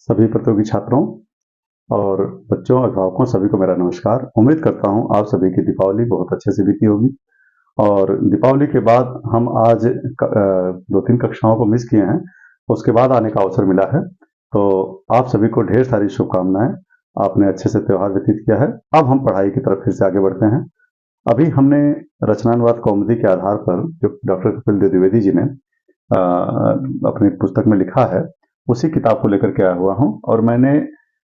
सभी प्रतियोगी छात्रों और बच्चों, अभिभावकों सभी को मेरा नमस्कार। उम्मीद करता हूँ आप सभी की दीपावली बहुत अच्छे से बीती होगी। और दीपावली के बाद हम आज 2-3 कक्षाओं को मिस किए हैं, उसके बाद आने का अवसर मिला है। तो आप सभी को ढेर सारी शुभकामनाएं। आपने अच्छे से त्यौहार व्यतीत किया है। अब हम पढ़ाई की तरफ फिर से आगे बढ़ते हैं। अभी हमने रचनानुवाद कौमुदी के आधार पर जो डॉक्टर कपिल देव द्विवेदी जी ने अपनी पुस्तक में लिखा है, उसी किताब को लेकर के आया हुआ हूँ। और मैंने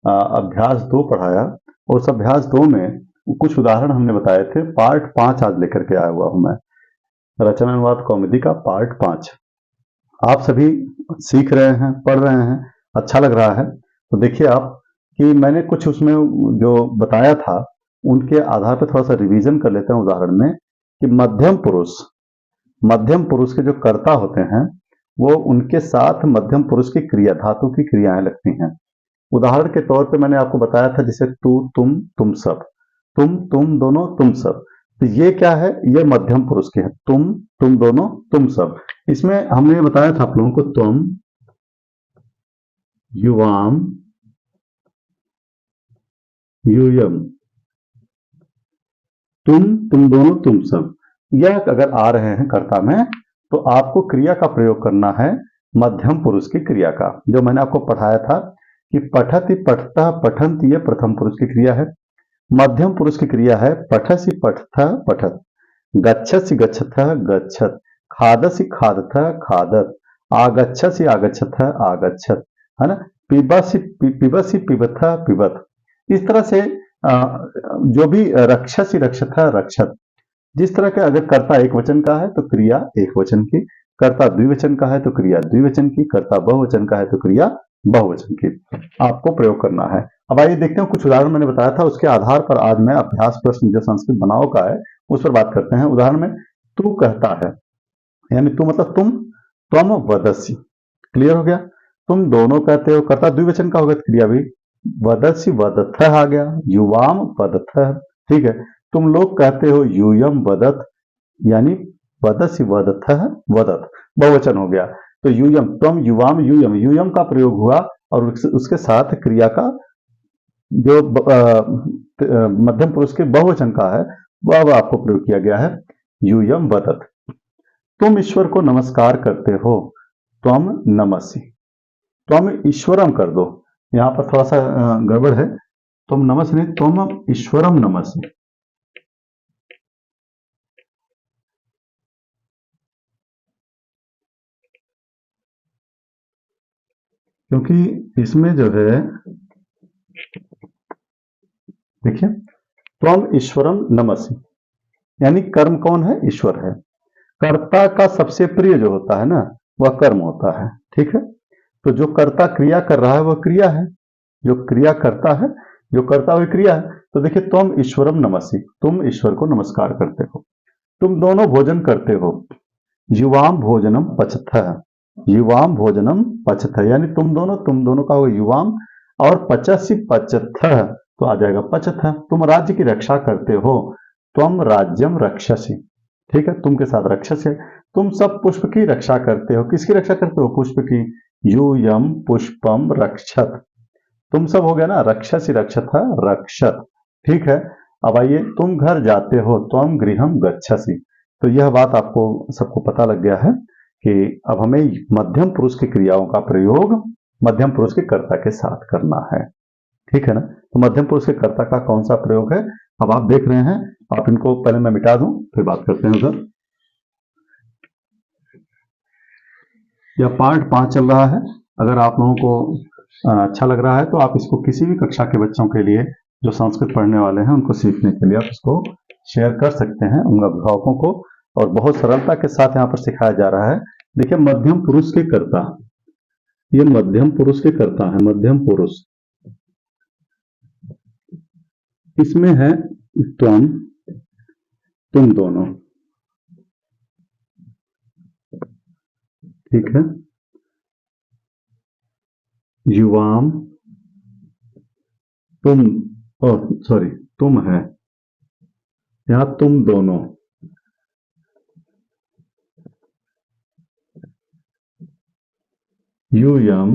अभ्यास 2 पढ़ाया, और उस अभ्यास 2 में कुछ उदाहरण हमने बताए थे। पार्ट 5 आज लेकर के आया हुआ हूँ मैं, रचनानुवाद कौमुदी का पार्ट 5। आप सभी सीख रहे हैं, पढ़ रहे हैं, अच्छा लग रहा है। तो देखिए आप कि मैंने कुछ उसमें जो बताया था उनके आधार पर थोड़ा सा रिवीजन कर लेते हैं उदाहरण में। कि मध्यम पुरुष के जो कर्ता होते हैं वो उनके साथ मध्यम पुरुष की क्रिया, धातु की क्रियाएं लगती हैं। उदाहरण के तौर पे मैंने आपको बताया था जैसे तू, तुम सब, तुम दोनों, तुम सब। तो ये क्या है? ये मध्यम पुरुष के है। तुम दोनों, तुम सब। इसमें हमने बताया था आप लोगों को त्वम, युवाम, यूयम, तुम दोनों, तुम सब। यह अगर आ रहे हैं कर्ता में तो आपको क्रिया का प्रयोग करना है मध्यम पुरुष की क्रिया का, जो मैंने आपको पढ़ाया था कि पठति, पठता, पठंत, ये प्रथम पुरुष की क्रिया है। मध्यम पुरुष की क्रिया है पठसि, पठथ, पठत, गच्छसि, गच्छथ, गच्छत, खादसि, खादथ, खादत, आगच्छसि, आगच्छथ, आगच्छत, है ना। पिबसि, पिबसि, पिबथ, पिबत। इस तरह से जो भी रक्षसि, रक्षथ, रक्षत। जिस तरह का अगर कर्ता एक वचन का है तो क्रिया एक वचन की, कर्ता द्विवचन का है तो क्रिया द्विवचन की, कर्ता बहुवचन का है तो क्रिया बहुवचन की आपको प्रयोग करना है। अब आइए देखते हैं, कुछ उदाहरण मैंने बताया था उसके आधार पर आज मैं अभ्यास प्रश्न जो संस्कृत बनाओ का है उस पर बात करते हैं। उदाहरण में तू कहता है, यानी तू मतलब तुम वदसी। क्लियर हो गया? तुम दोनों कहते हो, कर्ता द्विवचन का होगा तो क्रिया भी वदसी, वदथ आ गया, युवाम वदथ। ठीक है। तुम लोग कहते हो यूयम वदत, यानी वदसी, वदथ, वदत, बहुवचन हो गया। तो यूयम, तुम, युवाम, यूयम, यूयम का प्रयोग हुआ और उसके साथ क्रिया का जो मध्यम पुरुष के बहुवचन का है वह आपको प्रयोग किया गया है, यूयम वदत। तुम ईश्वर को नमस्कार करते हो, त्वम नमसि। त्वम ईश्वरम कर दो, यहां पर थोड़ा सा गड़बड़ है। तुम नमस नहीं, तुम ईश्वरम नमसि। क्योंकि इसमें जो है देखिए, त्वम ईश्वरम नमसि, यानी कर्म कौन है? ईश्वर है। कर्ता का सबसे प्रिय जो होता है ना वह कर्म होता है। ठीक है। तो जो कर्ता क्रिया कर रहा है वह क्रिया है, जो क्रिया करता है, जो करता हुआ क्रिया है। तो देखिए, तुम ईश्वरम नमसि, तुम ईश्वर को नमस्कार करते हो। तुम दोनों भोजन करते हो, युवाम भोजनम पचथ, युवाम भोजनम पचथ, यानी तुम दोनों का होगा युवाम, और पचसी, पचथ तो आ जाएगा पचथ। तुम राज्य की रक्षा करते हो, तुम राज्यम रक्षसी। ठीक है, तुम के साथ रक्षस है। तुम सब पुष्प की रक्षा करते हो, किसकी रक्षा करते हो? पुष्प की। यूयम पुष्पम रक्षत। तुम सब हो गया ना, रक्षसी, रक्षत, रक्षत। ठीक है। अब आइए, तुम घर जाते हो, त्वम गृहम गच्छसि। तो यह बात आपको सबको पता लग गया है कि अब हमें मध्यम पुरुष की क्रियाओं का प्रयोग मध्यम पुरुष के कर्ता के साथ करना है। ठीक है ना। तो मध्यम पुरुष के कर्ता का कौन सा प्रयोग है अब आप देख रहे हैं। आप इनको पहले मैं मिटा दूं, फिर बात करते हैं उधर। यह पार्ट 5 चल रहा है। अगर आप लोगों को अच्छा लग रहा है तो आप इसको किसी भी कक्षा के बच्चों के लिए जो संस्कृत पढ़ने वाले हैं उनको सीखने के लिए आप इसको शेयर कर सकते हैं उन अभिभावकों को। और बहुत सरलता के साथ यहाँ पर सिखाया जा रहा है। देखिए, मध्यम पुरुष के कर्ता, ये मध्यम पुरुष के कर्ता है, मध्यम पुरुष। इसमें है त्वम, तुम दोनों। ठीक है। युवाम, तुम, सॉरी, तुम है, यहां तुम दोनों। यूयम,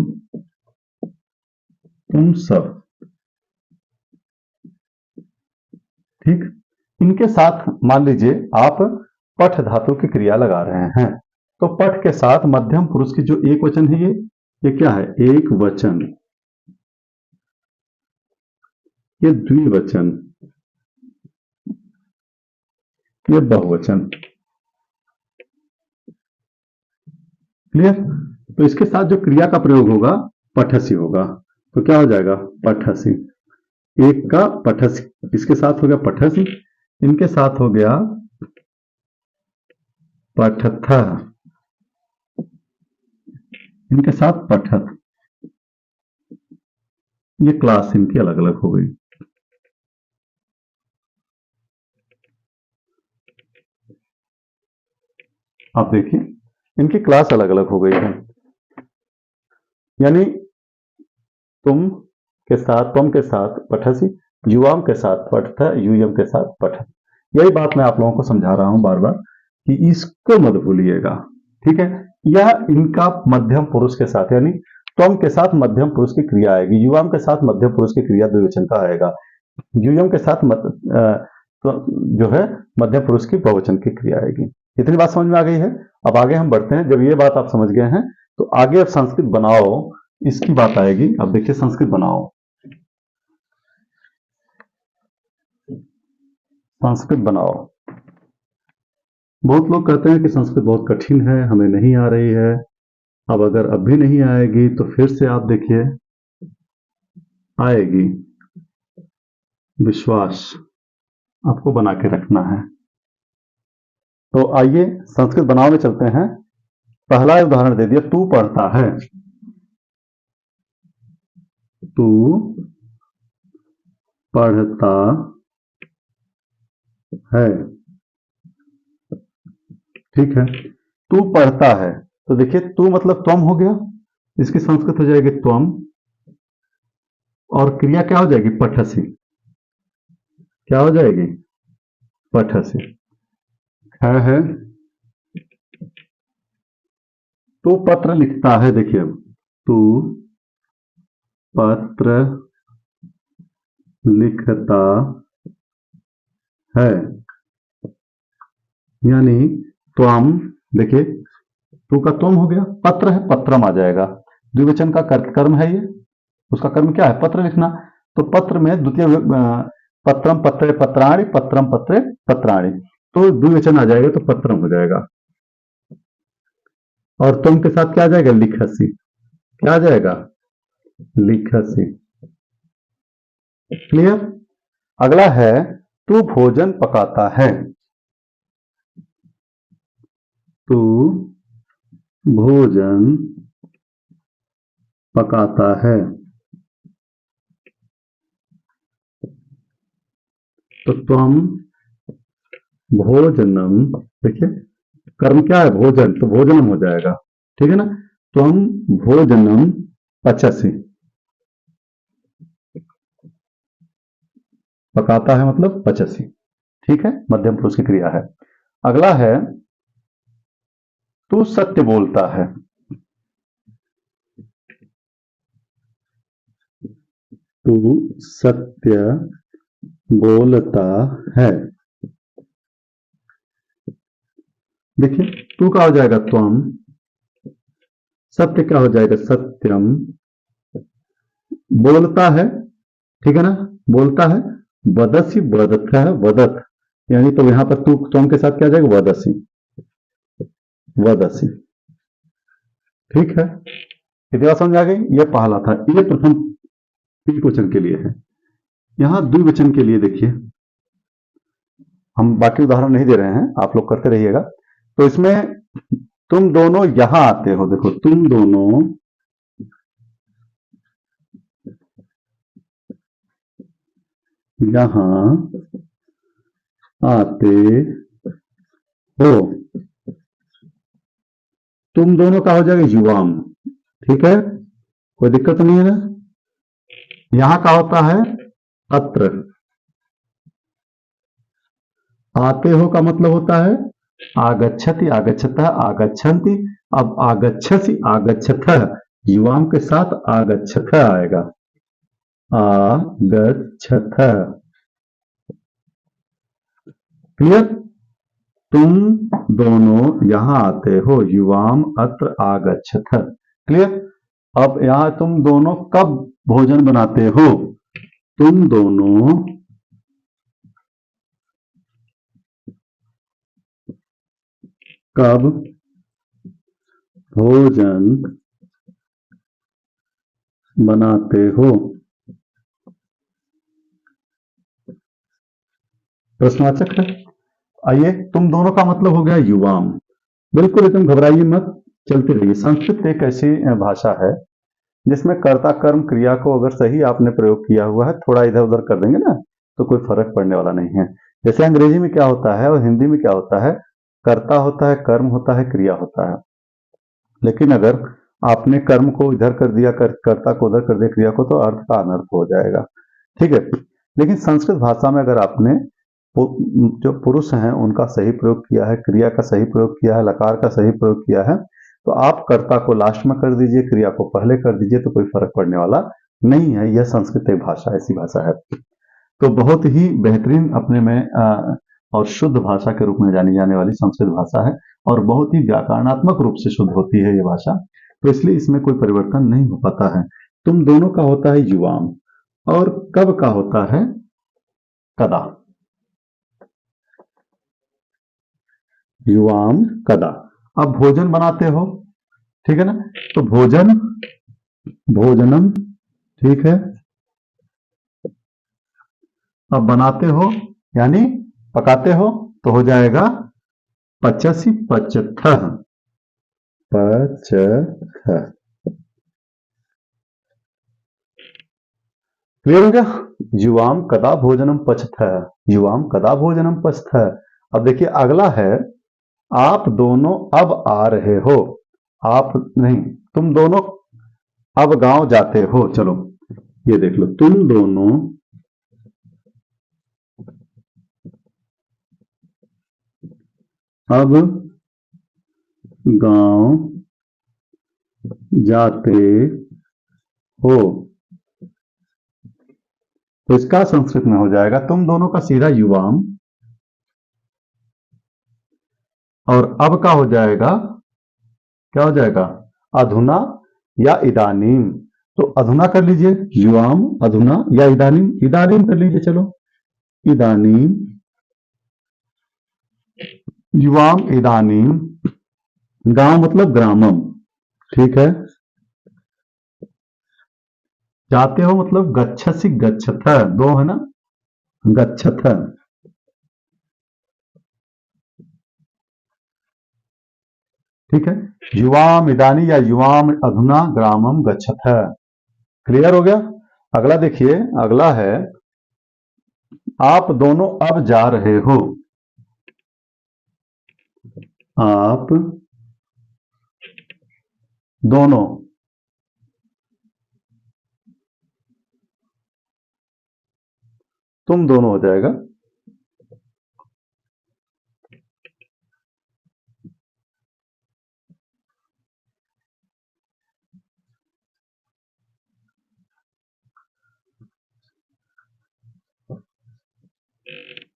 तुम सब, ठीक। इनके साथ मान लीजिए आप पठ धातु की क्रिया लगा रहे हैं, तो पठ के साथ मध्यम पुरुष की जो एक वचन है, ये क्या है? एक वचन, ये द्विवचन, ये बहुवचन। क्लियर? तो इसके साथ जो क्रिया का प्रयोग होगा पठसी होगा। तो क्या हो जाएगा? पठसी। एक का पठसी, इसके साथ हो गया पठसी, इनके साथ हो गया पठथ, इनके साथ पठथ। ये क्लास इनकी अलग अलग हो गई। आप देखिए इनकी क्लास अलग अलग हो गई है, यानी तुम के साथ पठसी, युवाम के साथ पठथ, यूयम के साथ पठथ। यही बात मैं आप लोगों को समझा रहा हूं बार बार कि इसको मत भूलिएगा, ठीक है। यह इनका मध्यम पुरुष के साथ, यानी त्वम के साथ मध्यम पुरुष की क्रिया आएगी, युवाम के साथ मध्यम पुरुष की क्रिया द्विवचन का आएगा, यूयम के साथ तो जो है मध्यम पुरुष की बहुवचन की क्रिया आएगी। इतनी बात समझ में आ गई है? अब आगे हम बढ़ते हैं। जब ये बात आप समझ गए हैं तो आगे अब संस्कृत बनाओ इसकी बात आएगी। अब देखिए संस्कृत बनाओ, संस्कृत बनाओ। बहुत लोग कहते हैं कि संस्कृत बहुत कठिन है, हमें नहीं आ रही है। अब अगर अब भी नहीं आएगी तो फिर से आप देखिए आएगी, विश्वास आपको बना के रखना है। तो आइए संस्कृत बनाओ में चलते हैं। पहला उदाहरण दे दिया, तू पढ़ता है, तू पढ़ता है, ठीक है। तू पढ़ता है, तो देखिए तू मतलब त्वम हो गया, इसकी संस्कृत हो जाएगी त्वम, और क्रिया क्या हो जाएगी? पठसी। क्या हो जाएगी? पठसी। है तू पत्र लिखता है, देखिए अब तू पत्र लिखता है, यानी त्वम, देखिए तू का त्वम हो गया, पत्र है पत्रम आ जाएगा, द्विवचन का कर्म है, ये उसका कर्म क्या है? पत्र लिखना। तो पत्र में द्वितीय पत्रम पत्रे पत्राणि, पत्रम पत्रे पत्राणि, तो द्विवचन आ जाएगा तो पत्रम हो जाएगा। और तुम के साथ क्या आ जाएगा? लिखसी। क्या आ जाएगा? लिखसी। क्लियर? अगला है तू भोजन पकाता है, तू भोजन पकाता है, तो तुम भोजनम, देखिए कर्म क्या है? भोजन, तो भोजनम हो जाएगा, ठीक है ना। तुम भोजनम पचसी, पकाता है मतलब पचसी, ठीक है, मध्यम पुरुष की क्रिया है। अगला है तू सत्य बोलता है, तू सत्य बोलता है, देखिए तू क्या हो जाएगा? त्वम, सत्य क्या हो जाएगा? सत्यम, बोलता है, ठीक है ना, बोलता है, वदसी वदत है, वदत, यानी तो यहां पर तू त्वम के साथ क्या आ जाएगा? वदसी, वदसी, ठीक है। कितनी बात समझ आ गई? यह पहला था, ये प्रथम एक वचन के लिए है। यहां द्विवचन के लिए देखिए, हम बाकी उदाहरण नहीं दे रहे हैं, आप लोग करते रहिएगा। तो इसमें तुम दोनों यहां आते हो, देखो तुम दोनों यहां आते हो, तुम दोनों का हो जाएगा युवाम, ठीक है, कोई दिक्कत नहीं है ना। यहां का होता है अत्र, आते हो का मतलब होता है आगच्छति, आगच्छतः, आगच्छन्ति। अब आगच्छसि, आगच्छथ, युवाम के साथ आगच्छथ आएगा, आगच्छथ। क्लियर? तुम दोनों यहाँ आते हो, युवाम अत्र आगच्छथ। क्लियर? अब यहाँ तुम दोनों कब भोजन बनाते हो? तुम दोनों कब भोजन बनाते हो? प्रश्नवाचक है। आइए, तुम दोनों का मतलब हो गया युवाम। बिल्कुल एकदम घबराइए मत, चलते रहिए। संस्कृत एक ऐसी भाषा है जिसमें कर्ता कर्म क्रिया को अगर सही आपने प्रयोग किया हुआ है, थोड़ा इधर उधर कर देंगे ना तो कोई फर्क पड़ने वाला नहीं है। जैसे अंग्रेजी में क्या होता है और हिंदी में क्या होता है, कर्ता होता है, कर्म होता है, क्रिया होता है। लेकिन अगर आपने कर्म को इधर कर दिया, कर्ता को उधर कर दिया, क्रिया को, तो अर्थ का अनर्थ हो जाएगा। ठीक है? लेकिन संस्कृत भाषा में अगर आपने जो पुरुष हैं उनका सही प्रयोग किया है, क्रिया का सही प्रयोग किया है, लकार का सही प्रयोग किया है, तो आप कर्ता को लास्ट में कर दीजिए, क्रिया को पहले कर दीजिए, तो कोई फर्क पड़ने वाला नहीं है। यह संस्कृत एक भाषा ऐसी भाषा है, तो बहुत ही बेहतरीन अपने में और शुद्ध भाषा के रूप में जानी जाने वाली संस्कृत भाषा है, और बहुत ही व्याकरणात्मक रूप से शुद्ध होती है ये भाषा, तो इसलिए इसमें कोई परिवर्तन नहीं हो पाता है। तुम दोनों का होता है युवाम, और कब का होता है कदा। युवाम कदा। अब भोजन बनाते हो, ठीक है ना, तो भोजन, भोजनम, ठीक है। अब बनाते हो यानी पकाते हो, तो हो जाएगा पचसी पचथ। पचथ। क्लियर हो गया? युवाम कदा भोजनम पचथ, युवाम कदा भोजनम पचथ। अब देखिए अगला है, आप दोनों अब आ रहे हो। आप नहीं, तुम दोनों अब गांव जाते हो। चलो ये देख लो, तुम दोनों अब गांव जाते हो, तो इसका संस्कृत में हो जाएगा तुम दोनों का सीधा युवाम, और अब का हो जाएगा, क्या हो जाएगा, अधुना या इदानीम। तो अधुना कर लीजिए, युवाम अधुना, या इदानीम, इदानीम कर लीजिए। चलो इदानीम, युवाम इदानीम। गांव मतलब ग्रामम, ठीक है। जाते हो मतलब गच्छसि गच्छथ, दो है ना, गच्छथ। ठीक है, युवाम इदानी या युवाम अधुना ग्रामम गच्छथ। क्लियर हो गया? अगला देखिए, अगला है, आप दोनों अब जा रहे हो। आप दोनों तुम दोनों हो जाएगा।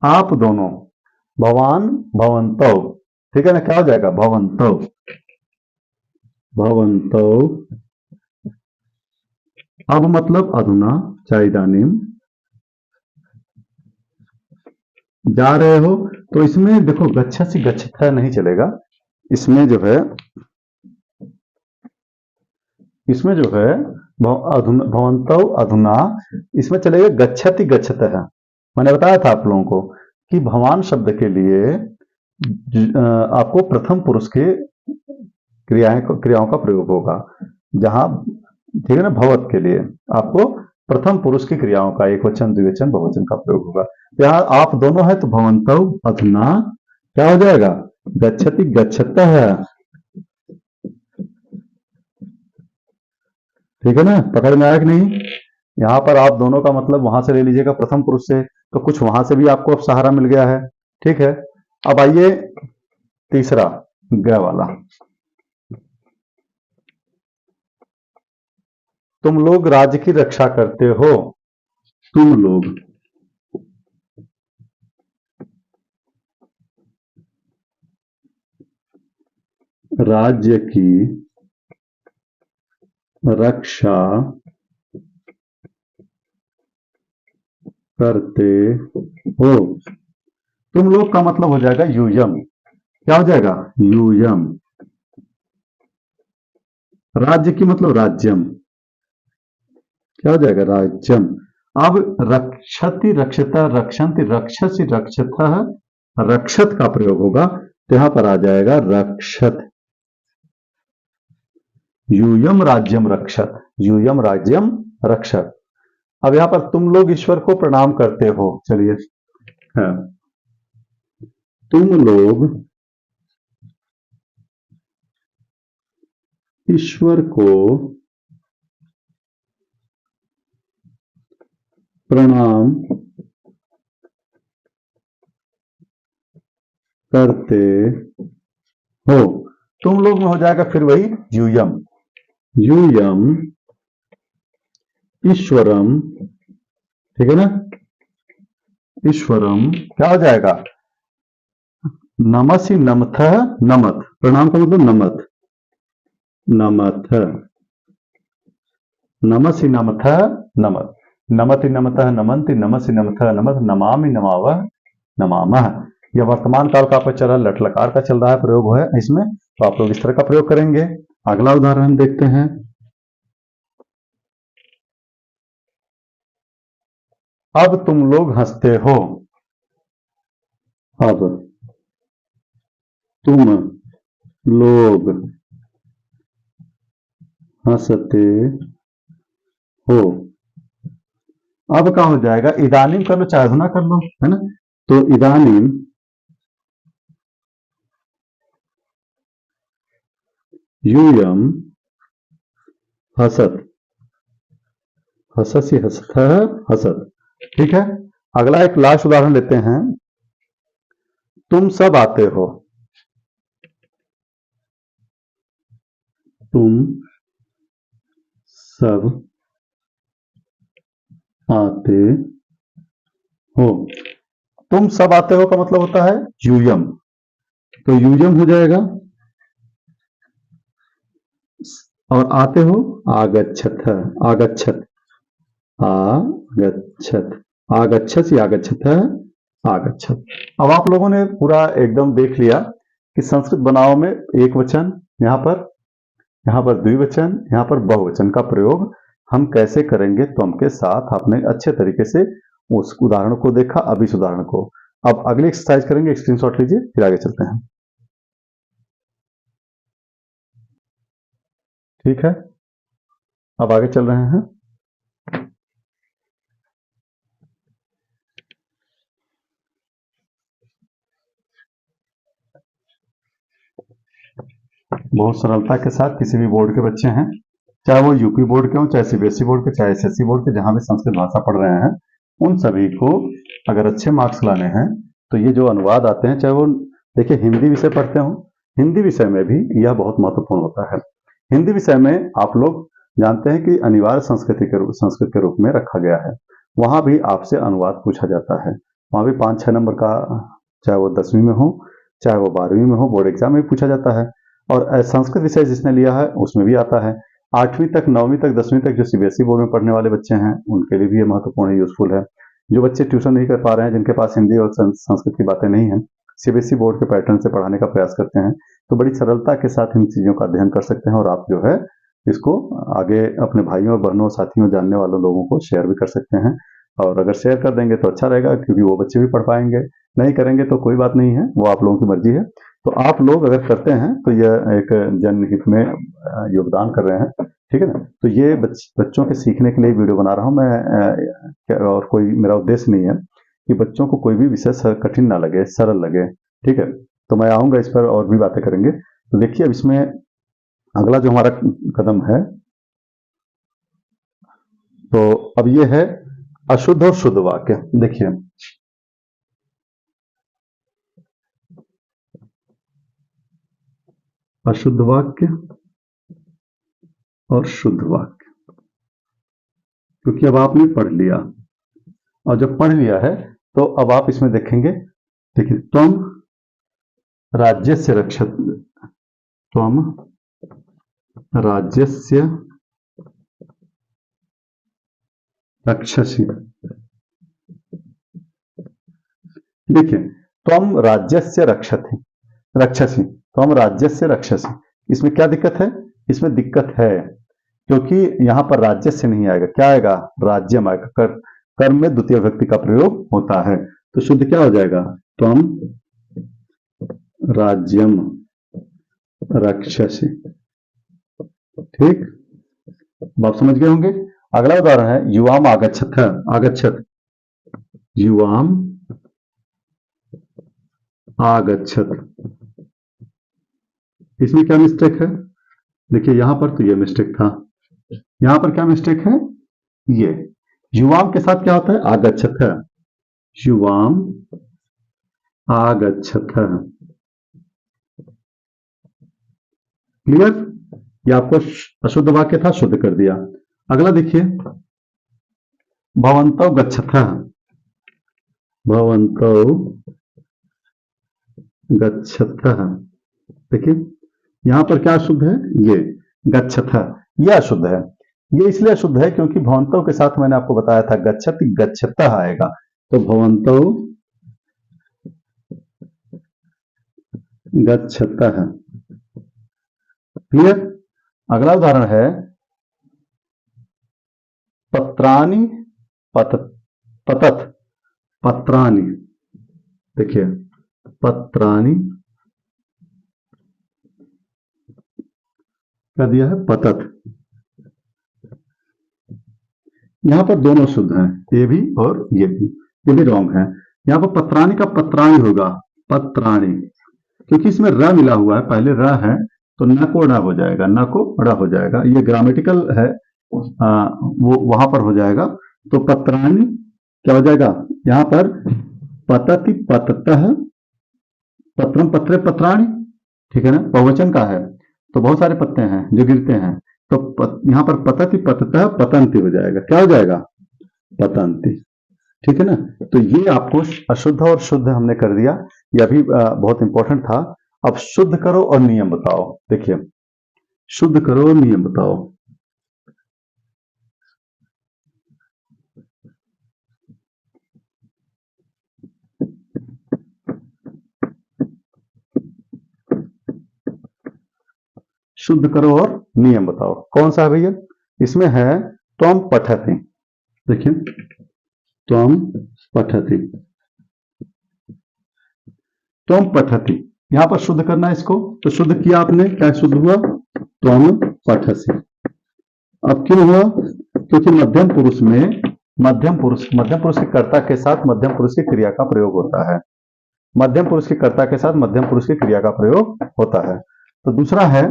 आप दोनों, भवान भवंतो, ठीक है ना, क्या हो जाएगा, भवंतो, भवंतो। अब मतलब अधुना, चाहे इदानीम। जा रहे हो, तो इसमें देखो गच्छसि गच्छथ नहीं चलेगा, इसमें जो है, इसमें जो है भवंतो अधुना, इसमें चलेगा गच्छति गच्छतः। मैंने बताया था आप लोगों को कि भवान शब्द के लिए आपको प्रथम पुरुष के क्रियाओं का प्रयोग होगा, जहां, ठीक है ना, भवत के लिए आपको प्रथम पुरुष की क्रियाओं का एक वचन, द्विवचन, बहुवचन का प्रयोग होगा। यहाँ आप दोनों है तो भवंतो अधुना क्या हो जाएगा, गच्छति गच्छतः। ठीक है ना, पकड़ में आया कि नहीं? यहाँ पर आप दोनों का मतलब वहां से ले लीजिएगा प्रथम पुरुष से, तो कुछ वहां से भी आपको अब सहारा मिल गया है। ठीक है, अब आइए तीसरा, ग वाला। तुम लोग राज्य की रक्षा करते हो। तुम लोग राज्य की रक्षा करते हो। तुम लोग का मतलब हो जाएगा यूयम। क्या हो जाएगा? यूयम। राज्य की मतलब राज्यम। क्या हो जाएगा? राज्यम। अब रक्षति रक्षता रक्षन्ति रक्षसि रक्षतः रक्षत का प्रयोग होगा, तो यहां पर आ जाएगा रक्षत। यूयम राज्यम रक्षत, यूयम राज्यम रक्षत। अब यहां पर तुम लोग ईश्वर को प्रणाम करते हो। चलिए, हाँ, तुम लोग ईश्वर को प्रणाम करते हो। तुम लोग में हो जाएगा फिर वही यूयम। यूयम ईश्वरम, ठीक है ना? ईश्वरम क्या हो जाएगा? नमसि नमथ नमत। प्रणाम का मतलब नमत, नमथ। नमसि नमथ नमत। नमति नमतः नमन्ति नमसि नमथ नमत नमामि नमावः नमामः। यह वर्तमान काल का आपका चल रहा है, लट लकार का चल रहा है, प्रयोग है इसमें, तो आप लोग इस तरह का प्रयोग करेंगे। अगला उदाहरण देखते हैं। अब तुम लोग हंसते हो। अब तुम लोग हंसते हो। अब क्या हो जाएगा? इदानीम कर लो चाहे अधुना कर लो, है ना? तो इदानीम यूयम हसत, हससि हसतः हसत। ठीक है, अगला एक लास्ट उदाहरण लेते हैं। तुम सब आते हो। तुम सब आते हो। तुम सब आते हो का मतलब होता है यूयम, तो यूयम हो जाएगा। और आते हो आगच्छत, आगच्छत, आगच्छत, आगच्छत या आगच्छत, आगच्छत। अब आप लोगों ने पूरा एकदम देख लिया कि संस्कृत बनाओ में एक वचन, यहाँ पर द्विवचन, यहाँ पर बहुवचन का प्रयोग हम कैसे करेंगे। तो के साथ आपने अच्छे तरीके से उस उदाहरण को देखा, अब इस उदाहरण को। अब अगली एक्सरसाइज करेंगे, स्क्रीनशॉट लीजिए, फिर आगे चलते हैं। ठीक है, अब आगे चल रहे हैं। बहुत सरलता के साथ किसी भी बोर्ड के बच्चे हैं, चाहे वो यूपी बोर्ड के हों, चाहे सीबीएसई बोर्ड के, चाहे एसएससी बोर्ड के, जहां भी संस्कृत भाषा पढ़ रहे हैं, उन सभी को अगर अच्छे मार्क्स लाने हैं तो ये जो अनुवाद आते हैं, चाहे वो देखिए हिंदी विषय पढ़ते हो, हिंदी विषय में भी यह बहुत महत्वपूर्ण होता है। हिंदी विषय में आप लोग जानते हैं कि अनिवार्य संस्कृत के रूप में रखा गया है। वहां भी आपसे अनुवाद पूछा जाता है। वहां भी 5-6 नंबर का, चाहे वो 10वीं में हो, चाहे वो 12वीं में हो, बोर्ड एग्जाम में पूछा जाता है। और संस्कृत विषय जिसने लिया है उसमें भी आता है। 8वीं तक, 9वीं तक, 10वीं तक जो सीबीएसई बोर्ड में पढ़ने वाले बच्चे हैं उनके लिए भी ये महत्वपूर्ण है, यूजफुल है। जो बच्चे ट्यूशन नहीं कर पा रहे हैं, जिनके पास हिंदी और संस्कृत की बातें नहीं है, सीबीएसई बोर्ड के पैटर्न से पढ़ाने का प्रयास करते हैं, तो बड़ी सरलता के साथ इन चीजों का अध्ययन कर सकते हैं। और आप जो है इसको आगे अपने भाइयों, बहनों, साथियों, जानने वाले लोगों को शेयर भी कर सकते हैं। और अगर शेयर कर देंगे तो अच्छा रहेगा, क्योंकि वो बच्चे भी पढ़ पाएंगे। नहीं करेंगे तो कोई बात नहीं है, वो आप लोगों की मर्जी है। तो आप लोग अगर करते हैं तो यह एक जनहित में योगदान कर रहे हैं, ठीक है ना? तो ये बच्चों के सीखने के लिए वीडियो बना रहा हूं मैं, और कोई मेरा उद्देश्य नहीं है कि बच्चों को कोई भी विषय कठिन ना लगे, सरल लगे। ठीक है, तो मैं आऊंगा इस पर और भी बातें करेंगे। तो देखिए, अब इसमें अगला जो हमारा कदम है, तो अब ये है अशुद्ध और शुद्ध वाक्य। देखिए, अशुद्ध वाक्य और शुद्ध वाक्य, क्योंकि अब आपने पढ़ लिया और जब पढ़ लिया है तो अब आप इसमें देखेंगे, देखिए त्वम राज्यस्य रक्षत, त्वम राज्यस्य रक्षसि। देखिए त्वम राज्यस्य रक्षति, रक्षसि, त्वम राज्यस्य रक्षसि, इसमें क्या दिक्कत है? इसमें दिक्कत है क्योंकि यहां पर राज्यस्य नहीं आएगा, क्या आएगा? राज्यम आएगा। कर्म में द्वितीय विभक्ति का प्रयोग होता है, तो शुद्ध क्या हो जाएगा? त्वम राज्यम रक्षसि। ठीक, आप समझ गए होंगे। अगला उदाहरण है युवाम आगच्छत, आगच्छत, युवाम आगच्छत। इसमें क्या मिस्टेक है? देखिए यहां पर तो ये मिस्टेक था, यहां पर क्या मिस्टेक है? ये युवाम के साथ क्या होता है? आगच्छत, युवाम आगच्छत। क्लियर? ये आपको अशुद्ध वाक्य था, शुद्ध कर दिया। अगला देखिए भवन्तौ गच्छतः, भवन्तौ गच्छतः। देखिए यहां पर क्या अशुद्ध है? ये गच्छतः, ये अशुद्ध है। ये इसलिए अशुद्ध है क्योंकि भवन्तौ के साथ मैंने आपको बताया था गच्छत, गच्छतः आएगा, तो भवन्तौ गच्छतः। क्लियर? अगला उदाहरण है पत्राणि पतत, पतत, पत्राणि। देखिए पत्राणि क्या दिया है? पतत। यहां पर दोनों शुद्ध हैं, ये भी और ये भी रॉन्ग है। यहां पर पत्राणि का पत्राणि होगा, पत्राणि, क्योंकि इसमें र मिला हुआ है, पहले र है तो न को ड़ हो जाएगा, न को ड़ हो जाएगा, ये ग्रामेटिकल है, वो वहां पर हो जाएगा। तो पत्राणि क्या हो जाएगा? यहां पर पतति पततः, पत्रम पत्रे पत्राणि, ठीक है ना, बहुवचन का है तो बहुत सारे पत्ते हैं जो गिरते हैं, तो यहां पर पतति पततः पतंति हो जाएगा, क्या हो जाएगा? पतंति। ठीक है ना, तो ये आपको अशुद्ध और शुद्ध हमने कर दिया, यह भी बहुत इंपॉर्टेंट था। अब शुद्ध करो और नियम बताओ। देखिए शुद्ध करो और नियम बताओ। शुद्ध करो और नियम बताओ, कौन सा है भैया? इसमें है त्वम पठति। देखिए त्वम पठति, त्वम पठति, यहां पर शुद्ध करना है इसको, तो शुद्ध किया आपने, क्या शुद्ध हुआ? त्वम पठसि। अब क्यों हुआ? क्योंकि मध्यम पुरुष में मध्यम पुरुष के कर्ता के साथ मध्यम पुरुष की क्रिया का प्रयोग होता है, मध्यम पुरुष के कर्ता के साथ मध्यम पुरुष की क्रिया का प्रयोग होता है। तो दूसरा है,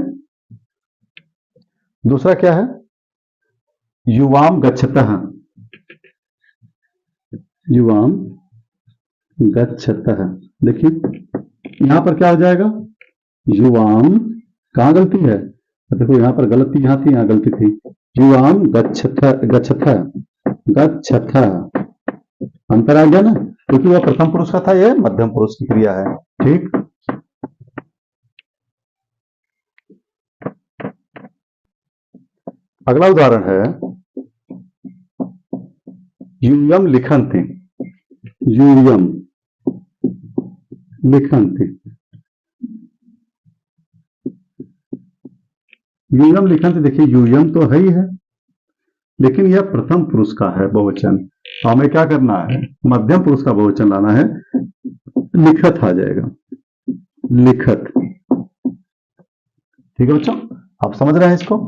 दूसरा क्या है? युवाम गच्छतः, युवाम गच्छतः। देखिए यहां पर क्या हो जाएगा? युवाम, कहां गलती है? देखो यहां पर गलती यहां थी, यहां गलती थी। युवाम गच्छतः, गच्छतः, गच्छतः, अंतर आ गया ना, क्योंकि वह प्रथम पुरुष का था, यह मध्यम पुरुष की क्रिया है। ठीक, अगला उदाहरण है यूयम लिखन्ति, यूयम लिखन्ति, यूयम लिखन्ति। देखिए यूयम तो है ही है, लेकिन यह प्रथम पुरुष का है बहुवचन, तो हमें क्या करना है? मध्यम पुरुष का बहुवचन लाना है, लिखत आ जाएगा, लिखत। ठीक है बच्चों, आप समझ रहे हैं इसको?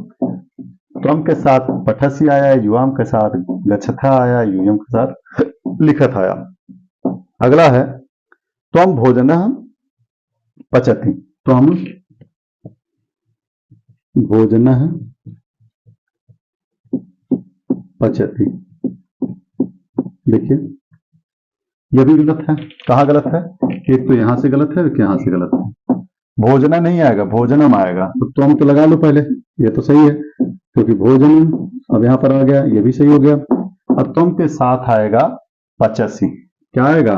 त्वम के साथ पठसी आया, युवाम के साथ गच्छथा आया, यूयम के साथ लिखत आया। अगला है त्वम भोजनः पचति, त्वम भोजनः पचति। देखिए यह भी गलत है। कहाँ गलत है? एक तो यहां से गलत है, एक यहां से गलत है। भोजना नहीं आएगा, भोजनम आएगा, तो त्वम तो लगा लो पहले, ये तो सही है क्योंकि भोजनम अब यहां पर आ गया, ये भी सही हो गया। अब त्वम के साथ आएगा पचसी। क्या आएगा?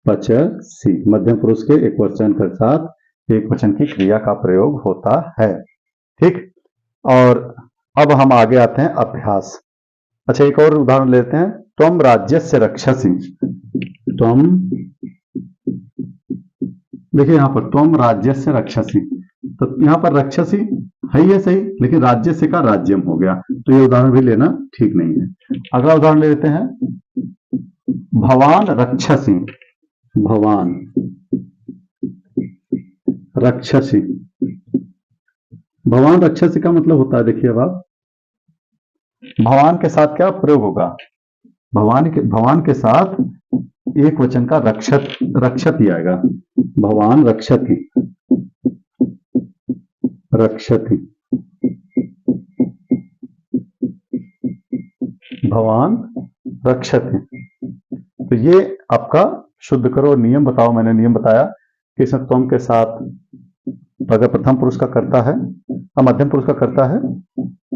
पचसी। मध्यम पुरुष के एक वचन के साथ एक वचन की क्रिया का प्रयोग होता है। ठीक। और अब हम आगे आते हैं अभ्यास। अच्छा, एक और उदाहरण लेते हैं। त्वम राज्यस्य रक्षसि। त्वम, देखिए यहां पर त्वम राज्यस्य रक्षसि, तो यहां पर रक्षसी है ही है सही, लेकिन राज्यस्य का राज्यम हो गया, तो ये उदाहरण भी लेना ठीक नहीं है। अगला उदाहरण ले लेते हैं। भवान रक्षसि। भवान रक्षसि। भवान रक्षसि का मतलब होता है, देखिए अब आप, भवान के साथ क्या प्रयोग होगा? भवान के साथ एक वचन का रक्षत, रक्षति आएगा। भवान रक्षति। रक्षति। भवान रक्षति। तो ये आपका शुद्ध करो। नियम बताओ। मैंने नियम बताया कि इसमें त्वम के साथ अगर प्रथम पुरुष का कर्ता है और मध्यम पुरुष का कर्ता है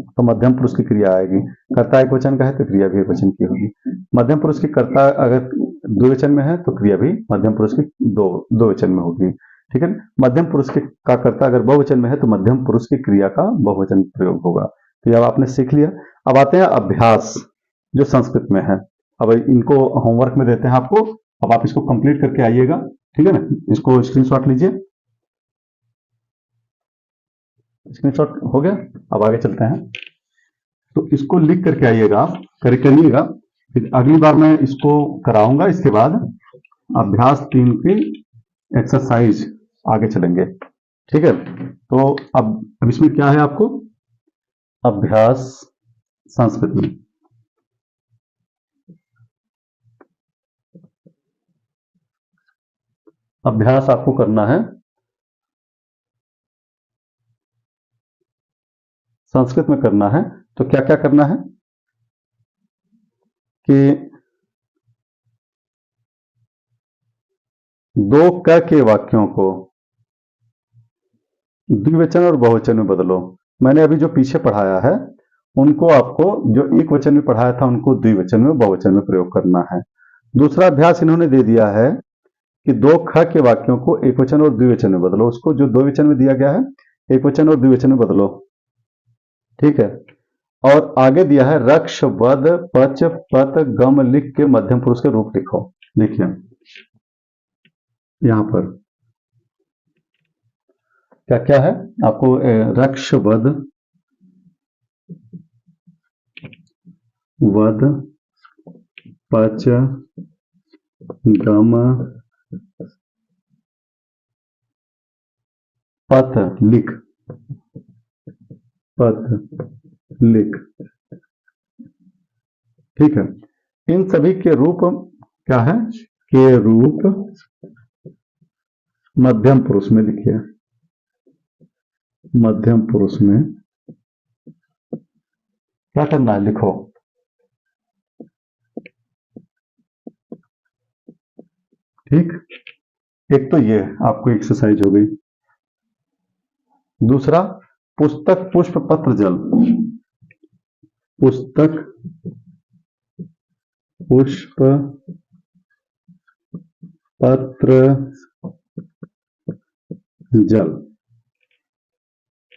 तो मध्यम पुरुष की क्रिया आएगी। कर्ता एक वचन का है तो क्रिया भी एक वचन की होगी। मध्यम पुरुष की कर्ता अगर द्विवचन में है तो क्रिया भी मध्यम पुरुष की दो वचन में होगी। ठीक है। मध्यम पुरुष का कर्ता अगर बहुवचन में है तो मध्यम पुरुष की क्रिया का बहुवचन प्रयोग होगा। तो ये अब आपने सीख लिया। अब आते हैं अभ्यास, जो संस्कृत में है। अब इनको होमवर्क में देते हैं आपको। अब आप इसको कंप्लीट करके आइएगा। ठीक है ना। इसको स्क्रीनशॉट लीजिए। स्क्रीनशॉट हो गया। अब आगे चलते हैं। तो इसको लिख करके आइएगा, आप करिएगा। फिर अगली बार मैं इसको कराऊंगा। इसके बाद अभ्यास 3 की एक्सरसाइज आगे चलेंगे। ठीक है। तो अब इसमें क्या है आपको? अभ्यास संस्कृत में अभ्यास आपको करना है संस्कृत में करना है। तो क्या क्या करना है कि दो क के वाक्यों को द्विवचन और बहुवचन में बदलो। मैंने अभी जो पीछे पढ़ाया है उनको आपको, जो एक वचन में पढ़ाया था उनको द्विवचन में बहुवचन में प्रयोग करना है। दूसरा अभ्यास इन्होंने दे दिया है कि दो ख के वाक्यों को एक वचन और द्विवचन में बदलो। उसको जो दो वचन में दिया गया है एक वचन और द्विवचन में बदलो। ठीक है। और आगे दिया है रक्ष वद पच पत गम लिख के मध्यम पुरुष के रूप लिखो। देखिए यहां पर क्या क्या है आपको? रक्ष वद, वद पच गम पथ लिख। पथ लिख। ठीक है। इन सभी के रूप क्या है? के रूप मध्यम पुरुष में लिखिए। मध्यम पुरुष में क्या करना है? लिखो। ठीक। एक तो ये आपको एक्सरसाइज हो गई। दूसरा, पुस्तक पुष्प पत्र जल। पुस्तक पुष्प पत्र जल।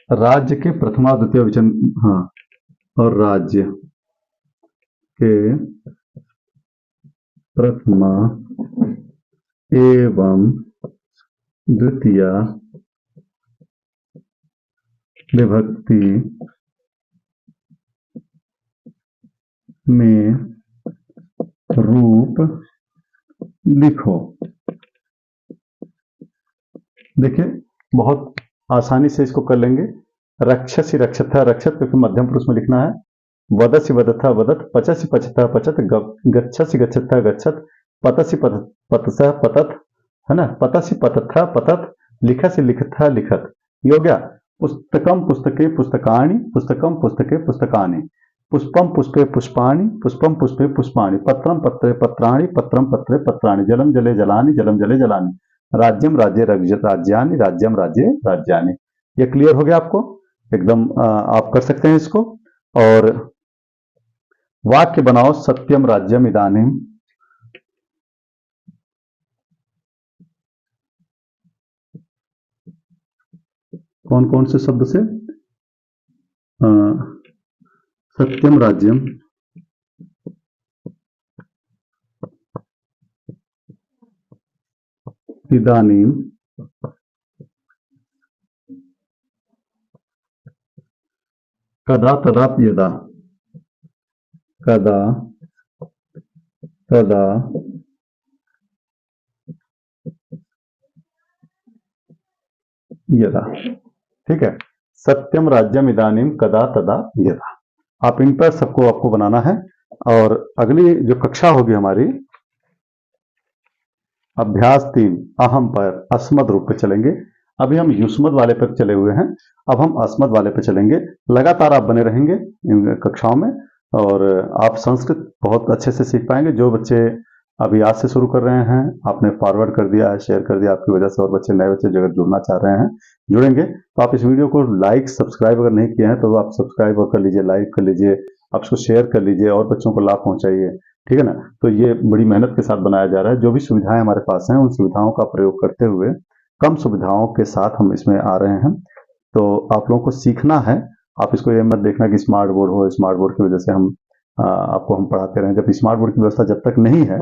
राज्य के प्रथमा द्वितीय वचन, हाँ, और राज्य के प्रथमा एवं द्वितीया विभक्ति में रूप लिखो। देखिए बहुत आसानी से इसको कर लेंगे। रक्षसी रक्षथा रक्षत, क्योंकि मध्यम पुरुष में लिखना है। वदसी वदथा वदत, पचसी पचथा पचत, गच्छसी गच्छथा गच्छत, पतसी पतसः पतत, है ना। पतसी पतथा पतत, लिखसी लिखथा लिखत। ये हो गया। पुस्तकम पुस्तके पुस्तकानि, पुस्तकम पुस्तके पुस्तकानि, पुष्पम पुष्पे पुष्पाणि, पुष्पम पुष्पे पुष्पाणि, पत्रम पत्रे पत्राणि, पत्रम पत्रे पत्राणि, जलम जले जलानि, जलम जले जलानि, राज्यम राज्ये राज्यानि, राज्यम राज्ये राज्यानि। ये क्लियर हो गया आपको? एकदम आप कर सकते हैं इसको। और वाक्य बनाओ। सत्यम राज्यम इदानीम, कौन कौन से शब्द से? सत्यम राज्यम, इदानीम, कदा तदा यदा, कदा तदा यदा। ठीक है, सत्यम राज्यम इदानीम कदा तदा यदा। आप इन पर सबको आपको बनाना है। और अगली जो कक्षा होगी हमारी, अभ्यास 3 अहम पर अस्मद रूप पे चलेंगे। अभी हम युष्मद वाले पर चले हुए हैं, अब हम अस्मद वाले पे चलेंगे। लगातार आप बने रहेंगे इन कक्षाओं में और आप संस्कृत बहुत अच्छे से सीख पाएंगे। जो बच्चे अभी आज से शुरू कर रहे हैं, आपने फॉरवर्ड कर दिया है, शेयर कर दिया, आपकी वजह से और बच्चे, नए बच्चे जो अगर जुड़ना चाह रहे हैं जुड़ेंगे। तो आप इस वीडियो को लाइक सब्सक्राइब अगर नहीं किए हैं तो आप सब्सक्राइब कर लीजिए, लाइक कर लीजिए, आप इसको शेयर कर लीजिए और बच्चों को लाभ पहुंचाइए। ठीक है ना? तो ये बड़ी मेहनत के साथ बनाया जा रहा है। जो भी सुविधाएं हमारे पास हैं उन सुविधाओं का प्रयोग करते हुए कम सुविधाओं के साथ हम इसमें आ रहे हैं। तो आप लोगों को सीखना है। आप इसको ये मत देखना कि स्मार्ट बोर्ड हो, स्मार्ट बोर्ड की वजह से आपको हम पढ़ाते रहें। जब स्मार्ट बोर्ड की व्यवस्था जब तक नहीं है,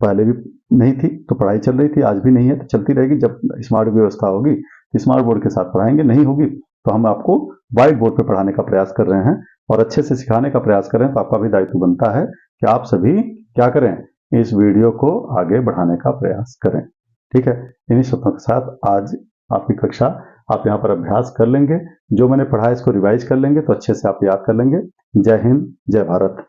पहले भी नहीं थी तो पढ़ाई चल रही थी, आज भी नहीं है तो चलती रहेगी। जब स्मार्ट व्यवस्था होगी स्मार्ट बोर्ड के साथ पढ़ाएंगे, नहीं होगी तो हम आपको व्हाइट बोर्ड पे पढ़ाने का प्रयास कर रहे हैं और अच्छे से सिखाने का प्रयास कर रहे हैं। तो आपका भी दायित्व बनता है कि आप सभी क्या करें, इस वीडियो को आगे बढ़ाने का प्रयास करें। ठीक है, इन्हीं शब्दों के साथ आज आपकी कक्षा आप यहाँ पर अभ्यास कर लेंगे। जो मैंने पढ़ा इसको रिवाइज कर लेंगे तो अच्छे से आप याद कर लेंगे। जय हिंद, जय भारत।